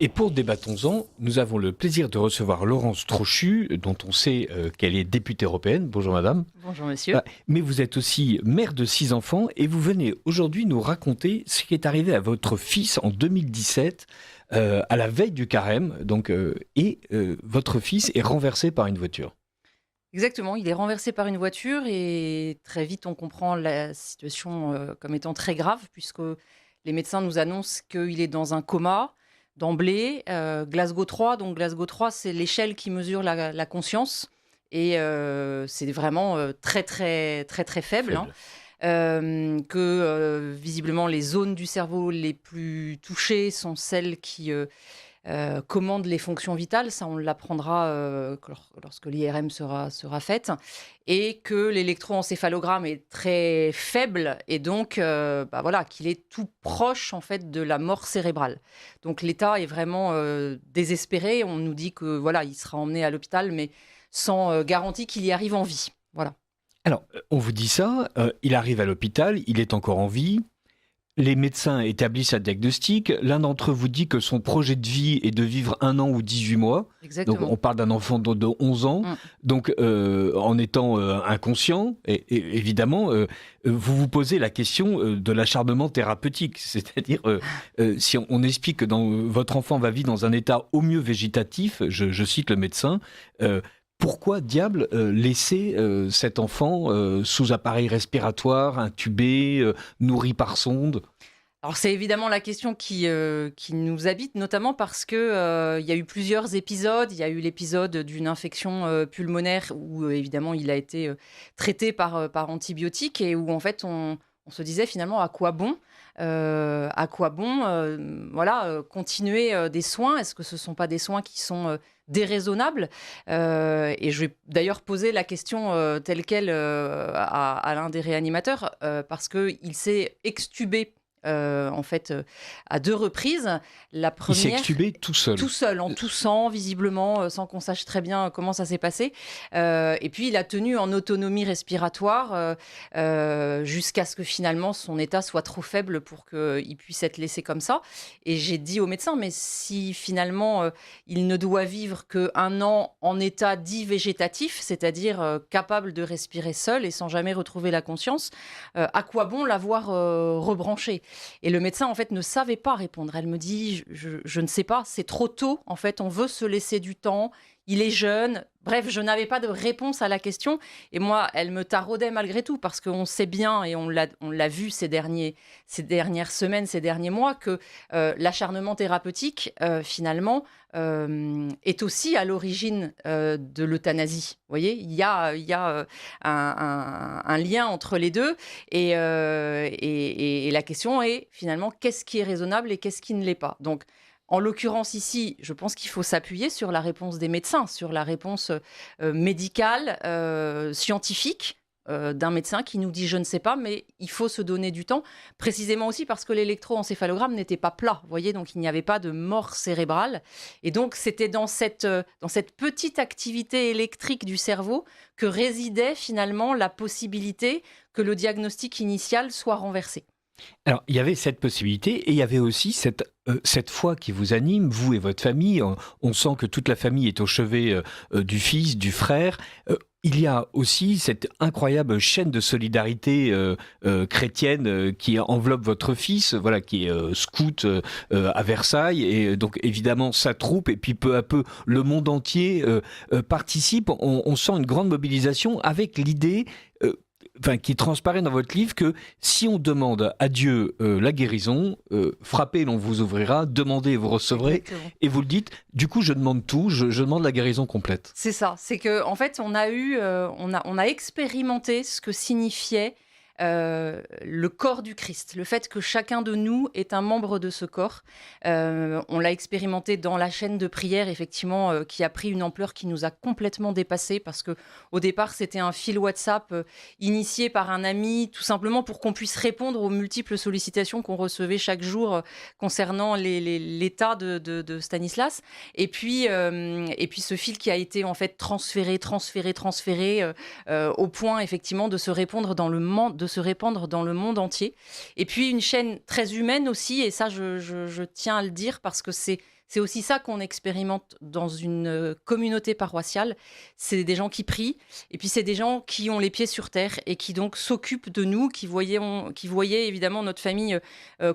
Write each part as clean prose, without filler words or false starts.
Et pour Débattons-en, nous avons le plaisir de recevoir Laurence Trochu, dont on sait qu'elle est députée européenne. Bonjour madame. Bonjour monsieur. Mais vous êtes aussi mère de 6 enfants et vous venez aujourd'hui nous raconter ce qui est arrivé à votre fils en 2017, à la veille du carême. Votre fils est renversé par une voiture. Exactement, il est renversé par une voiture et très vite on comprend la situation comme étant très grave puisque les médecins nous annoncent qu'il est dans un coma d'emblée. Glasgow 3, donc Glasgow 3 c'est l'échelle qui mesure la conscience et c'est vraiment très très très très faible. Visiblement les zones du cerveau les plus touchées sont celles qui commandent les fonctions vitales. Ça, on l'apprendra lorsque l'IRM sera faite. Et que l'électroencéphalogramme est très faible et donc qu'il est tout proche en fait de la mort cérébrale. Donc l'état est vraiment désespéré. On nous dit que il sera emmené à l'hôpital, mais sans garantie qu'il y arrive en vie. Voilà. Alors, on vous dit ça, il arrive à l'hôpital, il est encore en vie. Les médecins établissent un diagnostic. L'un d'entre eux vous dit que son projet de vie est de vivre 1 an ou 18 mois. Exactement. Donc, on parle d'un enfant de 11 ans. Donc, en étant inconscient, et évidemment, vous vous posez la question de l'acharnement thérapeutique. C'est-à-dire, si on explique que votre enfant va vivre dans un état au mieux végétatif, je cite le médecin, pourquoi diable laisser cet enfant sous appareil respiratoire, intubé, nourri par sonde ? Alors c'est évidemment la question qui nous habite, notamment parce que il y a eu plusieurs épisodes. Il y a eu l'épisode d'une infection pulmonaire où évidemment il a été traité par antibiotiques et où en fait on se disait finalement à quoi bon continuer des soins. Est-ce que ce ne sont pas des soins qui sont déraisonnables et je vais d'ailleurs poser la question telle quelle à l'un des réanimateurs parce qu'il s'est extubé à 2 reprises. La première, il s'est extubé tout seul, en toussant visiblement, sans qu'on sache très bien comment ça s'est passé. Et puis il a tenu en autonomie respiratoire jusqu'à ce que finalement son état soit trop faible pour qu'il puisse être laissé comme ça. Et j'ai dit au médecin, mais si finalement il ne doit vivre qu'1 an en état dit végétatif, c'est-à-dire capable de respirer seul et sans jamais retrouver la conscience, à quoi bon l'avoir rebranché ? Et le médecin, en fait, ne savait pas répondre. Elle me dit, je ne sais pas, c'est trop tôt. En fait, on veut se laisser du temps. Il est jeune. Bref, je n'avais pas de réponse à la question. Et moi, elle me taraudait malgré tout parce qu'on sait bien, et on l'a vu ces dernières semaines, ces derniers mois, que l'acharnement thérapeutique, finalement, est aussi à l'origine de l'euthanasie. Vous voyez, il y a un lien entre les deux. Et la question est, finalement, qu'est-ce qui est raisonnable et qu'est-ce qui ne l'est pas ? Donc, en l'occurrence ici, je pense qu'il faut s'appuyer sur la réponse des médecins, sur la réponse médicale, scientifique d'un médecin qui nous dit « je ne sais pas », mais il faut se donner du temps, précisément aussi parce que l'électroencéphalogramme n'était pas plat, vous voyez, donc il n'y avait pas de mort cérébrale. Et donc c'était dans cette petite activité électrique du cerveau que résidait finalement la possibilité que le diagnostic initial soit renversé. Alors, il y avait cette possibilité et il y avait aussi cette foi qui vous anime, vous et votre famille. On sent que toute la famille est au chevet du fils, du frère. Il y a aussi cette incroyable chaîne de solidarité chrétienne qui enveloppe votre fils, qui est scout à Versailles. Et donc, évidemment, sa troupe et puis peu à peu, le monde entier participe. On sent une grande mobilisation avec l'idée... qui transparaît dans votre livre que si on demande à Dieu la guérison, frappez, l'on vous ouvrira, demandez et vous recevrez. Exactement. Et vous le dites, du coup je demande tout, je demande la guérison complète. C'est ça, c'est que en fait on a expérimenté ce que signifiait le corps du Christ, le fait que chacun de nous est un membre de ce corps. On l'a expérimenté dans la chaîne de prière, effectivement, qui a pris une ampleur qui nous a complètement dépassés, parce que au départ, c'était un fil WhatsApp initié par un ami, tout simplement pour qu'on puisse répondre aux multiples sollicitations qu'on recevait chaque jour concernant l'état de Stanislas. Et puis ce fil qui a été en fait transféré au point, effectivement, de se répandre dans le monde entier. Et puis une chaîne très humaine aussi, et ça je tiens à le dire parce que c'est C'est aussi ça qu'on expérimente dans une communauté paroissiale. C'est des gens qui prient, et puis c'est des gens qui ont les pieds sur terre et qui donc s'occupent de nous, qui voyaient évidemment notre famille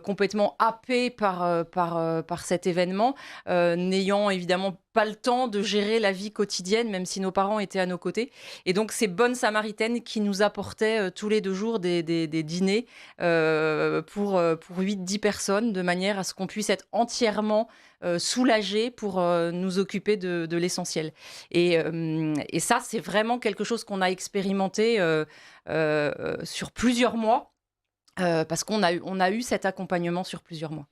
complètement happée par cet événement, n'ayant évidemment pas le temps de gérer la vie quotidienne, même si nos parents étaient à nos côtés. Et donc, ces bonnes samaritaines qui nous apportaient tous les 2 jours des dîners pour 8-10 personnes, de manière à ce qu'on puisse être entièrement soulagés pour nous occuper de l'essentiel. Et ça, c'est vraiment quelque chose qu'on a expérimenté sur plusieurs mois. Parce qu'on a eu cet accompagnement sur plusieurs mois.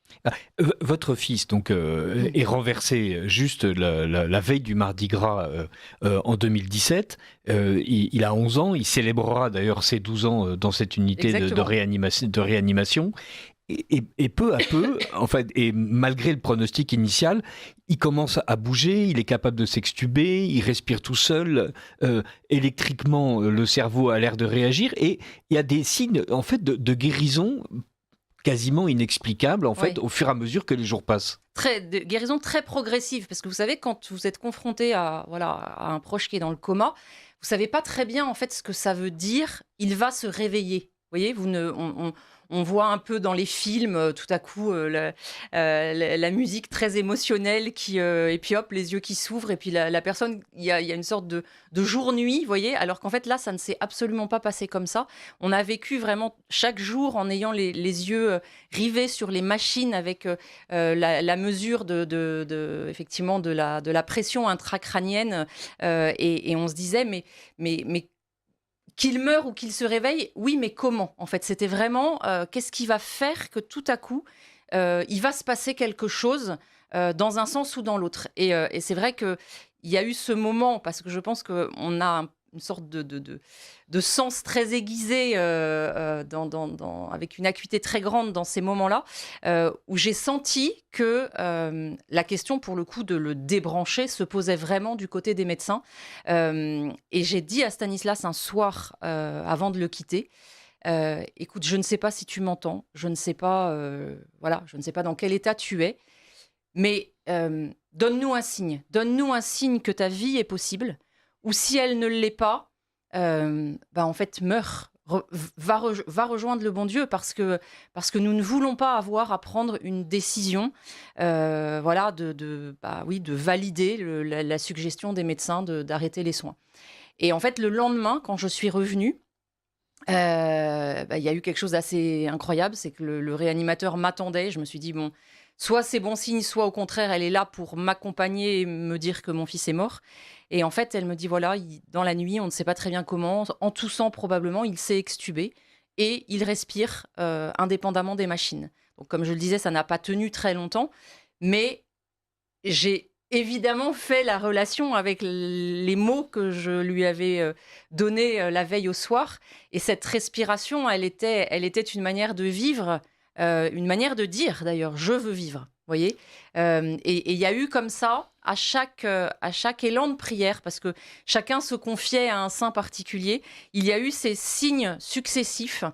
Votre fils donc est renversé juste la veille du Mardi Gras en 2017. Il a 11 ans. Il célébrera d'ailleurs ses 12 ans dans cette unité de Exactement. réanimation. Et peu à peu, en fait, et malgré le pronostic initial, il commence à bouger, il est capable de s'extuber, il respire tout seul, électriquement, le cerveau a l'air de réagir, et il y a des signes, en fait, de guérison quasiment inexplicables, en fait, Oui. au fur et à mesure que les jours passent. De guérison très progressive, parce que vous savez, quand vous êtes confronté à un proche qui est dans le coma, vous savez pas très bien en fait ce que ça veut dire. Il va se réveiller. Vous voyez, on voit un peu dans les films, tout à coup, la musique très émotionnelle et puis hop, les yeux qui s'ouvrent, et puis la personne, il y a une sorte de jour-nuit, vous voyez, alors qu'en fait là, ça ne s'est absolument pas passé comme ça. On a vécu vraiment chaque jour en ayant les yeux rivés sur les machines avec la mesure effectivement de la pression intracrânienne, et on se disait, mais qu'il meure ou qu'il se réveille, oui, mais comment? En fait, c'était vraiment, qu'est-ce qui va faire que tout à coup, il va se passer quelque chose, dans un sens ou dans l'autre? Et c'est vrai qu'il y a eu ce moment, parce que je pense qu'on a une sorte de sens très aiguisé, avec une acuité très grande dans ces moments-là, où j'ai senti que la question, pour le coup, de le débrancher se posait vraiment du côté des médecins. Et j'ai dit à Stanislas un soir, avant de le quitter, écoute, je ne sais pas si tu m'entends, je ne sais pas, voilà, je ne sais pas dans quel état tu es, mais donne-nous un signe que ta vie est possible, ou si elle ne l'est pas, bah, en fait, meurs. Va rejoindre le bon Dieu, parce que nous ne voulons pas avoir à prendre une décision, voilà, oui, de valider la suggestion des médecins d'arrêter les soins. Et en fait, le lendemain, quand je suis revenue, bah, il y a eu quelque chose d'assez incroyable, c'est que le réanimateur m'attendait. Je me suis dit: «Bon, soit c'est bon signe, soit au contraire, elle est là pour m'accompagner et me dire que mon fils est mort». Et en fait, elle me dit: «Voilà, dans la nuit, on ne sait pas très bien comment, en toussant probablement, il s'est extubé et il respire, indépendamment des machines». Donc comme je le disais, ça n'a pas tenu très longtemps, mais j'ai évidemment fait la relation avec les mots que je lui avais donnés la veille au soir. Et cette respiration, elle était une manière de vivre, une manière de dire d'ailleurs, je veux vivre. Vous voyez. Et il y a eu comme ça, à chaque élan de prière, parce que chacun se confiait à un saint particulier, il y a eu ces signes successifs,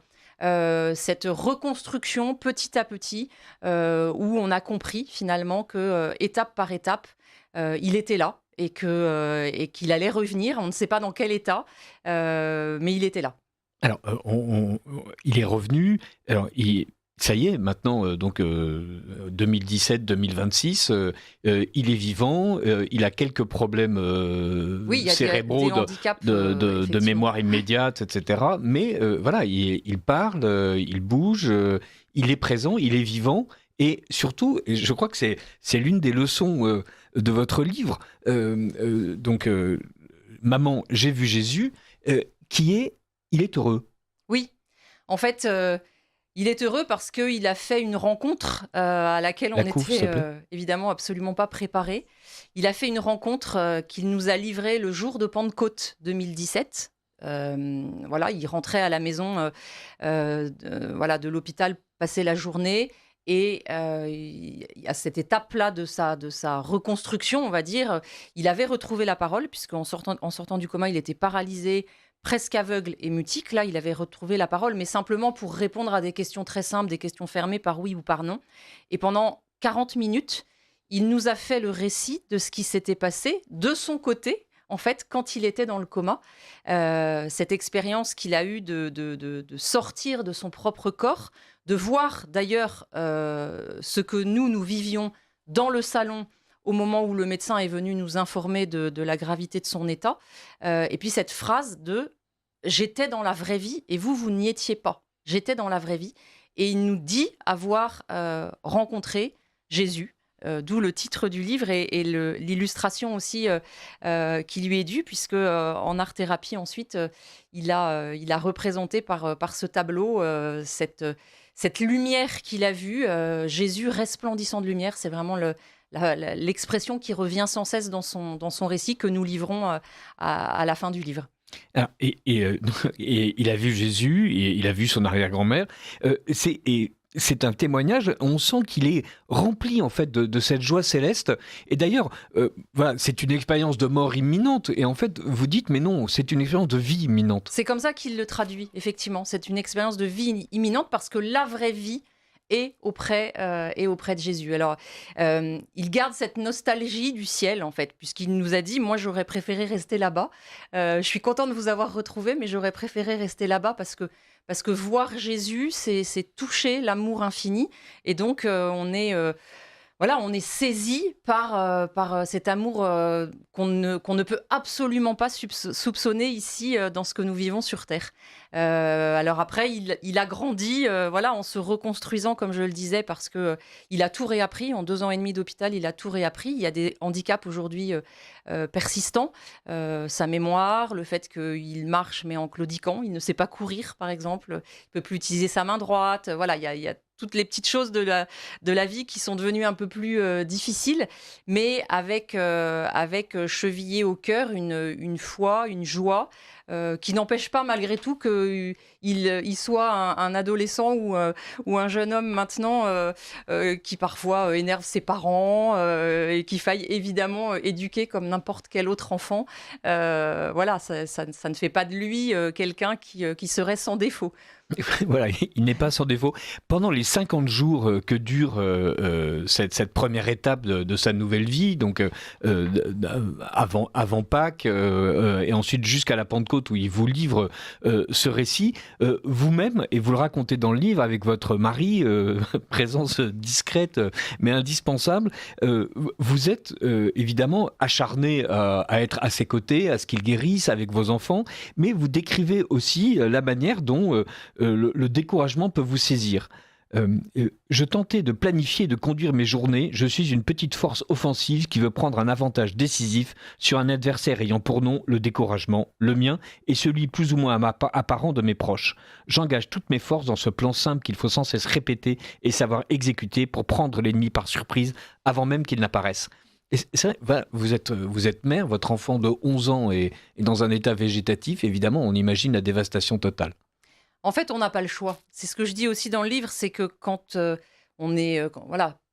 cette reconstruction petit à petit, où on a compris finalement que, étape par étape, il était là, et qu'il allait revenir. On ne sait pas dans quel état, mais il était là. Alors, il est revenu. Alors, ça y est, maintenant, donc 2017-2026, il est vivant. Il a quelques problèmes Oui, il y a cérébraux des handicaps, de effectivement. mémoire immédiate, etc. Mais voilà, il parle, il bouge, il est présent, il est vivant. Et surtout, et je crois que c'est l'une des leçons de votre livre, donc Maman, j'ai vu Jésus, il est heureux. Oui, en fait, il est heureux parce qu'il a fait une rencontre, à laquelle on La couve, s'il n'était te plaît. évidemment absolument pas préparé. Il a fait une rencontre, qu'il nous a livrée le jour de Pentecôte 2017. Voilà, il rentrait à la maison, voilà, de l'hôpital, passer la journée. Et à cette étape-là de sa reconstruction, on va dire, il avait retrouvé la parole, puisqu'en sortant du coma, il était paralysé, presque aveugle et mutique. Là, il avait retrouvé la parole, mais simplement pour répondre à des questions très simples, des questions fermées par oui ou par non. Et pendant 40 minutes, il nous a fait le récit de ce qui s'était passé de son côté, en fait, quand il était dans le coma. Cette expérience qu'il a eue de sortir de son propre corps, de voir d'ailleurs ce que nous vivions dans le salon au moment où le médecin est venu nous informer de la gravité de son état. Et puis cette phrase de j'étais dans la vraie vie et vous n'y étiez pas. J'étais dans la vraie vie. Et il nous dit avoir rencontré Jésus, d'où le titre du livre et l'illustration aussi qui lui est due, puisque en art-thérapie, ensuite, il a représenté par ce tableau cette lumière qu'il a vue, Jésus resplendissant de lumière. C'est vraiment l'expression qui revient sans cesse dans son récit que nous livrons à la fin du livre. Alors, et il a vu Jésus, et il a vu son arrière-grand-mère. C'est un témoignage, on sent qu'il est rempli en fait de cette joie céleste. Et d'ailleurs, voilà, c'est une expérience de mort imminente. Et en fait, vous dites, mais non, c'est une expérience de vie imminente. C'est comme ça qu'il le traduit, effectivement. C'est une expérience de vie imminente parce que la vraie vie est auprès de Jésus. Alors, il garde cette nostalgie du ciel, en fait, puisqu'il nous a dit, moi, j'aurais préféré rester là-bas. Je suis content de vous avoir retrouvé, mais j'aurais préféré rester là-bas parce que voir Jésus, c'est toucher l'amour infini. Et donc, on est saisi par cet amour qu'on ne peut absolument pas soupçonner ici dans ce que nous vivons sur Terre. Alors après, il a grandi en se reconstruisant, comme je le disais, parce qu'il a tout réappris. En 2 ans et demi d'hôpital, il a tout réappris. Il y a des handicaps aujourd'hui persistants. Sa mémoire, le fait qu'il marche mais en claudiquant. Il ne sait pas courir, par exemple. Il ne peut plus utiliser sa main droite. Voilà, il y a toutes les petites choses de la vie qui sont devenues un peu plus difficiles, mais avec chevillé au cœur une foi, une joie qui n'empêche pas malgré tout qu'il soit un adolescent ou un jeune homme maintenant qui parfois énerve ses parents et qu'il faille évidemment éduquer comme n'importe quel autre enfant. Voilà, ça ne fait pas de lui quelqu'un qui serait sans défaut. Voilà, il n'est pas sans défaut. Pendant les 50 jours que dure cette première étape de sa nouvelle vie, donc avant Pâques et ensuite jusqu'à la Pentecôte où il vous livre ce récit, vous-même, et vous le racontez dans le livre avec votre mari, présence discrète mais indispensable, vous êtes évidemment acharné à être à ses côtés, à ce qu'il guérisse avec vos enfants, mais vous décrivez aussi la manière dont le découragement peut vous saisir. Je tentais de planifier et de conduire mes journées. Je suis une petite force offensive qui veut prendre un avantage décisif sur un adversaire ayant pour nom le découragement, le mien et celui plus ou moins apparent de mes proches. J'engage toutes mes forces dans ce plan simple qu'il faut sans cesse répéter et savoir exécuter pour prendre l'ennemi par surprise avant même qu'il n'apparaisse. Et c'est vrai, vous êtes mère, votre enfant de 11 ans est dans un état végétatif, évidemment, on imagine la dévastation totale. En fait, on n'a pas le choix. C'est ce que je dis aussi dans le livre, c'est que quand on est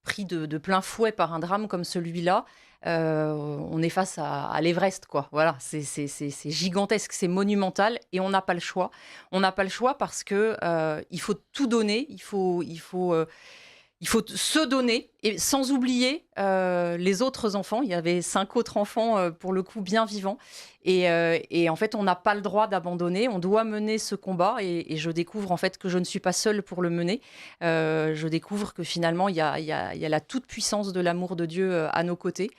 pris de plein fouet par un drame comme celui-là, on est face à l'Everest, quoi. Voilà, c'est gigantesque, c'est monumental, et on n'a pas le choix. On n'a pas le choix parce que il faut tout donner, il faut se donner, et sans oublier les autres enfants. Il y avait 5 autres enfants, pour le coup, bien vivants. Et en fait, on n'a pas le droit d'abandonner. On doit mener ce combat. Et je découvre en fait que je ne suis pas seule pour le mener. Je découvre que finalement, il y a la toute-puissance de l'amour de Dieu à nos côtés,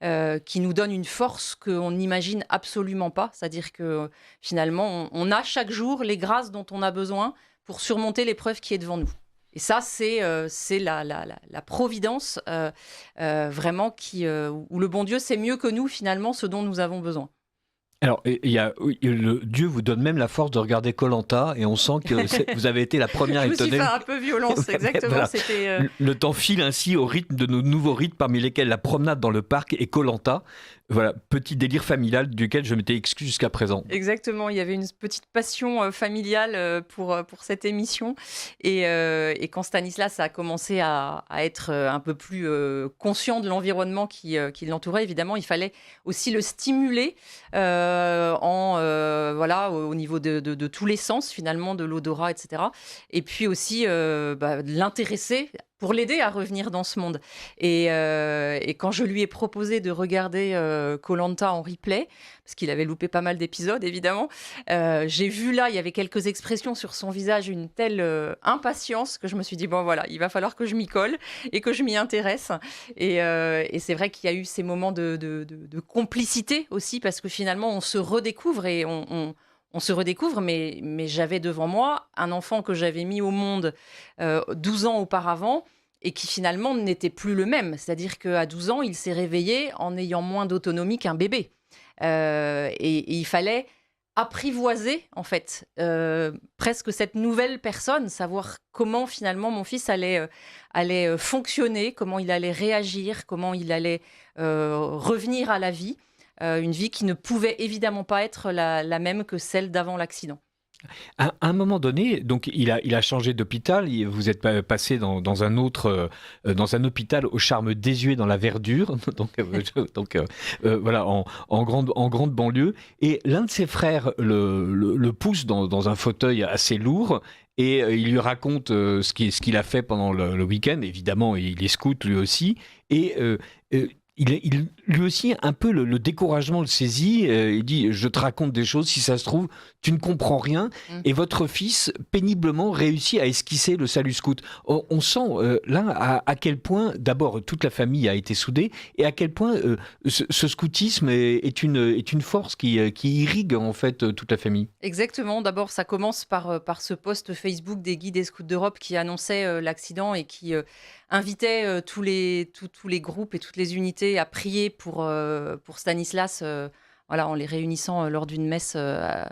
qui nous donne une force qu'on n'imagine absolument pas. C'est-à-dire que finalement, on a chaque jour les grâces dont on a besoin pour surmonter l'épreuve qui est devant nous. Et ça, c'est la providence vraiment où le bon Dieu sait mieux que nous, finalement, ce dont nous avons besoin. Alors, Dieu vous donne même la force de regarder Koh-Lanta et on sent que vous avez été la première étonnée. Je me suis fait un peu violence, exactement. Voilà. Le temps file ainsi au rythme de nos nouveaux rythmes, parmi lesquels la promenade dans le parc et Koh-Lanta. Voilà, petit délire familial duquel je m'étais exclu jusqu'à présent. Exactement, il y avait une petite passion familiale pour cette émission. Et quand Stanislas a commencé à être un peu plus conscient de l'environnement qui l'entourait, évidemment, il fallait aussi le stimuler au niveau de tous les sens, finalement, de l'odorat, etc. Et puis aussi l'intéresser pour l'aider à revenir dans ce monde. Et quand je lui ai proposé de regarder koh en replay, parce qu'il avait loupé pas mal d'épisodes, évidemment, j'ai vu là, il y avait quelques expressions sur son visage, une telle impatience que je me suis dit, bon voilà, il va falloir que je m'y colle et que je m'y intéresse. Et c'est vrai qu'il y a eu ces moments de complicité aussi, parce que finalement, on se redécouvre et on se redécouvre, mais j'avais devant moi un enfant que j'avais mis au monde 12 ans auparavant et qui finalement n'était plus le même. C'est-à-dire qu'à 12 ans, il s'est réveillé en ayant moins d'autonomie qu'un bébé. Et il fallait apprivoiser, en fait, presque cette nouvelle personne, savoir comment finalement mon fils allait fonctionner, comment il allait réagir, comment il allait revenir à la vie. Une vie qui ne pouvait évidemment pas être la même que celle d'avant l'accident. À un moment donné, donc il a changé d'hôpital. Vous êtes passé dans un autre, dans un hôpital au charme désuet dans la verdure, voilà, en grande banlieue. Et l'un de ses frères le pousse dans un fauteuil assez lourd. Et il lui raconte ce qu'il a fait pendant le week-end. Évidemment, il est scout lui aussi. Et lui aussi, un peu le découragement le saisit. Il dit, je te raconte des choses, si ça se trouve, tu ne comprends rien. Et votre fils, péniblement, réussit à esquisser le salut scout. On sent là à quel point, d'abord, toute la famille a été soudée, et à quel point ce scoutisme est une force qui irrigue en fait toute la famille. Exactement. D'abord, ça commence par ce post Facebook des guides et scouts d'Europe qui annonçait l'accident et qui invitait tous les groupes et toutes les unités à prier pour Stanislas, voilà, en les réunissant lors d'une messe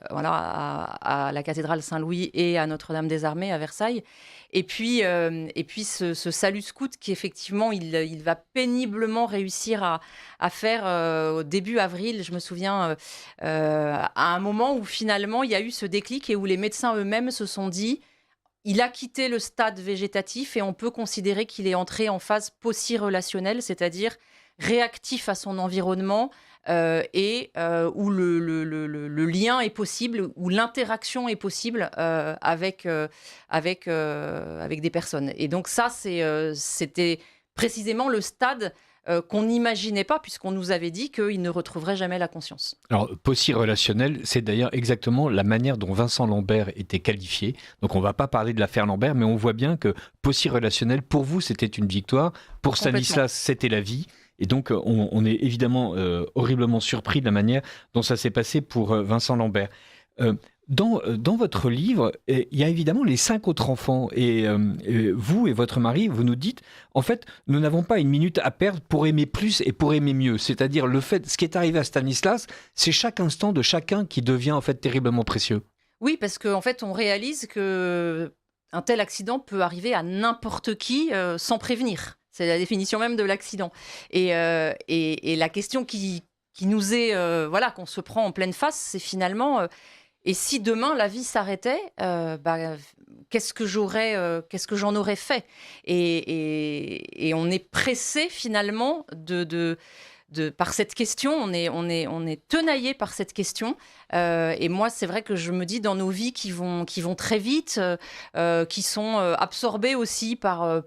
voilà, à la cathédrale Saint-Louis et à Notre-Dame-des-Armées à Versailles. Et puis ce salut scout qui, effectivement, il va péniblement réussir à faire au début avril. Je me souviens à un moment où finalement il y a eu ce déclic et où les médecins eux-mêmes se sont dit: il a quitté le stade végétatif et on peut considérer qu'il est entré en phase possi-relationnelle, c'est-à-dire réactif à son environnement et où le lien est possible, où l'interaction est possible avec des personnes. Et donc ça, c'était précisément le stade qu'on n'imaginait pas, puisqu'on nous avait dit qu'il ne retrouverait jamais la conscience. Alors, possi-relationnel, c'est d'ailleurs exactement la manière dont Vincent Lambert était qualifié. Donc, on ne va pas parler de l'affaire Lambert, mais on voit bien que possi-relationnel, pour vous, c'était une victoire. Pour Stanislas, c'était la vie. Et donc, on est évidemment horriblement surpris de la manière dont ça s'est passé pour Vincent Lambert. Dans votre livre, il y a évidemment les 5 autres enfants. Et vous et votre mari, vous nous dites, en fait, nous n'avons pas une minute à perdre pour aimer plus et pour aimer mieux. C'est-à-dire, ce qui est arrivé à Stanislas, c'est chaque instant de chacun qui devient en fait terriblement précieux. Oui, parce qu'en fait, on réalise que un tel accident peut arriver à n'importe qui sans prévenir. C'est la définition même de l'accident. Et la question qui nous est, voilà, qu'on se prend en pleine face, c'est finalement, et si demain la vie s'arrêtait, qu'est-ce que j'en aurais fait ? Et on est pressé finalement par cette question, on est tenaillé par cette question. Et moi, c'est vrai que je me dis, dans nos vies qui vont très vite, qui sont absorbées aussi par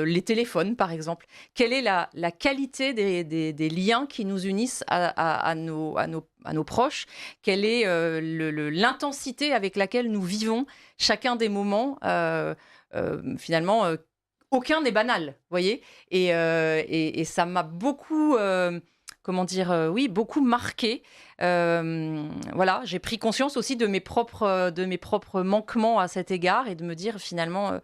les téléphones, par exemple, quelle est la qualité des liens qui nous unissent à nos proches ? Quelle est l'intensité avec laquelle nous vivons chacun des moments finalement, aucun n'est banal, voyez, et ça m'a beaucoup, beaucoup marqué. Voilà, j'ai pris conscience aussi de mes propres manquements à cet égard et de me dire finalement,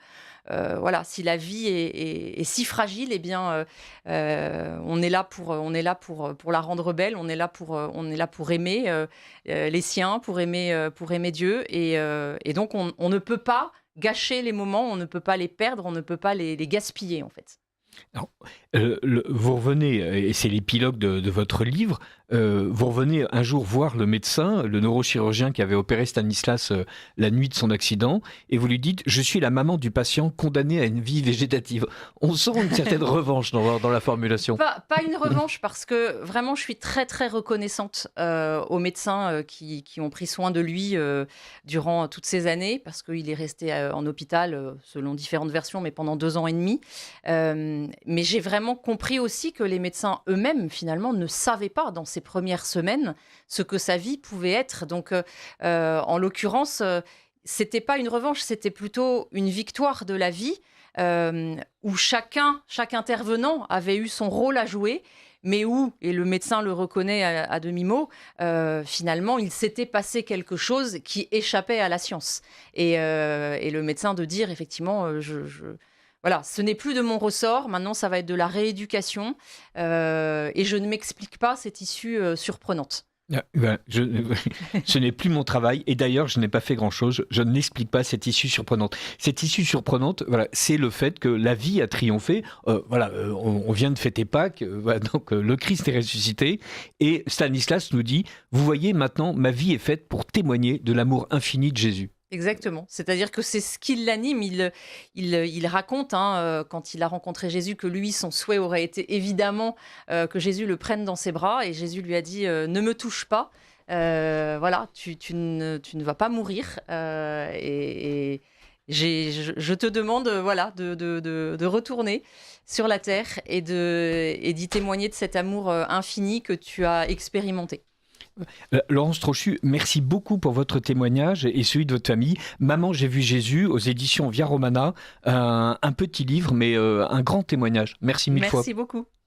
voilà, si la vie est si fragile, eh bien, on est là pour la rendre belle. On est là pour aimer les siens, pour aimer Dieu, et donc on ne peut pas gâcher les moments, on ne peut pas les perdre, on ne peut pas les gaspiller, en fait. Alors, vous revenez, et c'est l'épilogue de votre livre, vous revenez un jour voir le médecin, le neurochirurgien qui avait opéré Stanislas la nuit de son accident, et vous lui dites: «Je suis la maman du patient condamné à une vie végétative». On sent une certaine revanche dans la formulation. Pas une revanche, parce que vraiment je suis très très reconnaissante aux médecins qui ont pris soin de lui durant toutes ces années, parce qu'il est resté en hôpital selon différentes versions, mais pendant 2 ans et demi. Mais j'ai vraiment compris aussi que les médecins eux-mêmes finalement ne savaient pas dans ces premières semaines ce que sa vie pouvait être. Donc en l'occurrence, c'était pas une revanche, c'était plutôt une victoire de la vie, où chaque intervenant avait eu son rôle à jouer, mais où, et le médecin le reconnaît à demi-mot, finalement, il s'était passé quelque chose qui échappait à la science. Et le médecin de dire, effectivement, voilà, ce n'est plus de mon ressort, maintenant ça va être de la rééducation, et je ne m'explique pas cette issue surprenante. Ce n'est plus mon travail, et d'ailleurs je n'ai pas fait grand-chose, je n'explique pas cette issue surprenante. Cette issue surprenante, voilà, c'est le fait que la vie a triomphé. On vient de fêter Pâques, le Christ est ressuscité, et Stanislas nous dit: vous voyez, maintenant ma vie est faite pour témoigner de l'amour infini de Jésus. Exactement. C'est-à-dire que c'est ce qui l'anime. Il raconte, quand il a rencontré Jésus, que lui, son souhait aurait été évidemment que Jésus le prenne dans ses bras. Et Jésus lui a dit ne me touche pas. Voilà, tu ne vas pas mourir. Je te demande voilà, de retourner sur la terre et d'y témoigner de cet amour infini que tu as expérimenté. Laurence Trochu, merci beaucoup pour votre témoignage et celui de votre famille. Maman, j'ai vu Jésus aux éditions Via Romana, un petit livre, mais un grand témoignage. Merci mille fois. Merci beaucoup.